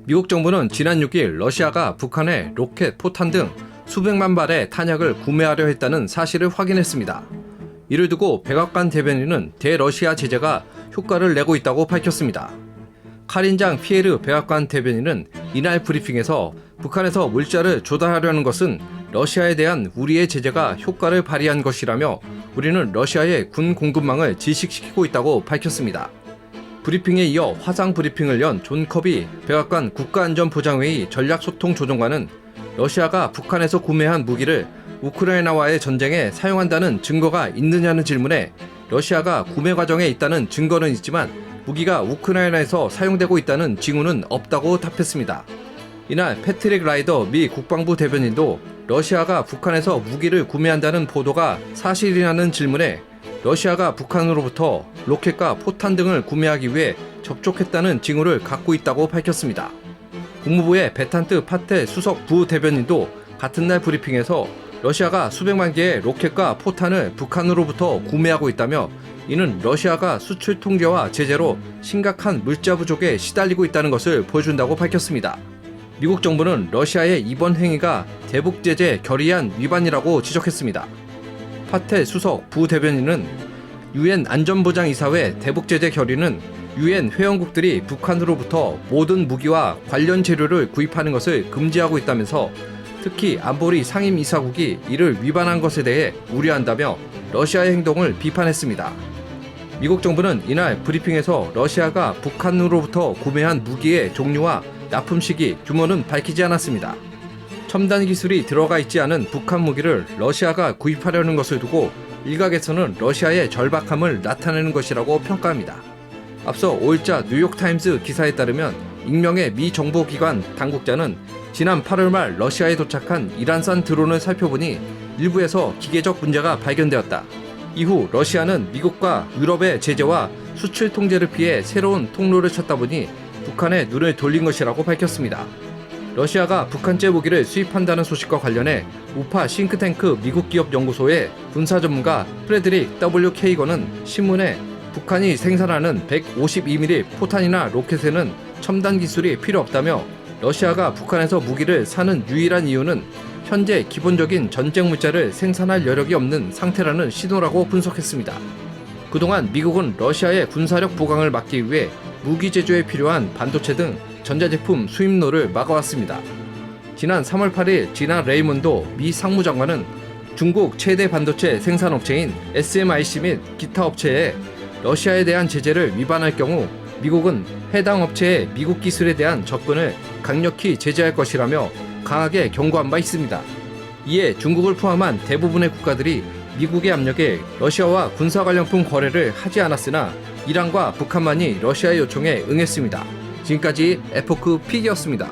미국 정부는 지난 6일 러시아가 북한에 로켓, 포탄 등 수백만 발의 탄약을 구매하려 했다는 사실을 확인했습니다. 이를 두고 백악관 대변인은 대러시아 제재가 효과를 내고 있다고 밝혔습니다. 카린장 피에르 백악관 대변인은 이날 브리핑에서 북한에서 물자를 조달하려는 것은 러시아에 대한 우리의 제재가 효과를 발휘한 것이라며 우리는 러시아의 군 공급망을 질식시키고 있다고 밝혔습니다. 브리핑에 이어 화상 브리핑을 연 존 커비 백악관 국가안전보장회의 전략소통조정관은 러시아가 북한에서 구매한 무기를 우크라이나와의 전쟁에 사용한다는 증거가 있느냐는 질문에 러시아가 구매 과정에 있다는 증거는 있지만 무기가 우크라이나에서 사용되고 있다는 징후는 없다고 답했습니다. 이날 패트릭 라이더 미 국방부 대변인도 러시아가 북한에서 무기를 구매한다는 보도가 사실이라는 질문에 러시아가 북한으로부터 로켓과 포탄 등을 구매하기 위해 접촉했다는 징후를 갖고 있다고 밝혔습니다. 국무부의 베탄트 파테 수석 부대변인도 같은 날 브리핑에서 러시아가 수백만 개의 로켓과 포탄을 북한으로부터 구매하고 있다며 이는 러시아가 수출 통제와 제재로 심각한 물자 부족에 시달리고 있다는 것을 보여준다고 밝혔습니다. 미국 정부는 러시아의 이번 행위가 대북 제재 결의안 위반이라고 지적했습니다. 파테 수석 부대변인은 유엔 안전보장이사회 대북 제재 결의는 유엔 회원국들이 북한으로부터 모든 무기와 관련 재료를 구입하는 것을 금지하고 있다면서 특히 안보리 상임이사국이 이를 위반한 것에 대해 우려한다며 러시아의 행동을 비판했습니다. 미국 정부는 이날 브리핑에서 러시아가 북한으로부터 구매한 무기의 종류와 납품 시기, 규모는 밝히지 않았습니다. 첨단 기술이 들어가 있지 않은 북한 무기를 러시아가 구입하려는 것을 두고 일각에서는 러시아의 절박함을 나타내는 것이라고 평가합니다. 앞서 5일자 뉴욕타임스 기사에 따르면 익명의 미 정보기관 당국자는 지난 8월 말 러시아에 도착한 이란산 드론을 살펴보니 일부에서 기계적 문제가 발견되었다. 이후 러시아는 미국과 유럽의 제재와 수출 통제를 피해 새로운 통로를 찾다 보니 북한에 눈을 돌린 것이라고 밝혔습니다. 러시아가 북한제 무기를 수입한다는 소식과 관련해 우파 싱크탱크 미국기업연구소의 군사전문가 프레드릭 W. 케이건은 신문에 북한이 생산하는 152mm 포탄이나 로켓에는 첨단 기술이 필요 없다며 러시아가 북한에서 무기를 사는 유일한 이유는 현재 기본적인 전쟁 물자를 생산할 여력이 없는 상태라는 신호라고 분석했습니다. 그동안 미국은 러시아의 군사력 보강을 막기 위해 무기 제조에 필요한 반도체 등 전자제품 수입로를 막아왔습니다. 지난 3월 8일 지나 레이몬도 미 상무장관은 중국 최대 반도체 생산업체인 SMIC 및 기타 업체에 러시아에 대한 제재를 위반할 경우 미국은 해당 업체의 미국 기술에 대한 접근을 강력히 제재할 것이라며 강하게 경고한 바 있습니다. 이에 중국을 포함한 대부분의 국가들이 미국의 압력에 러시아와 군사 관련품 거래를 하지 않았으나 이란과 북한만이 러시아의 요청에 응했습니다. 지금까지 에포크 픽이었습니다.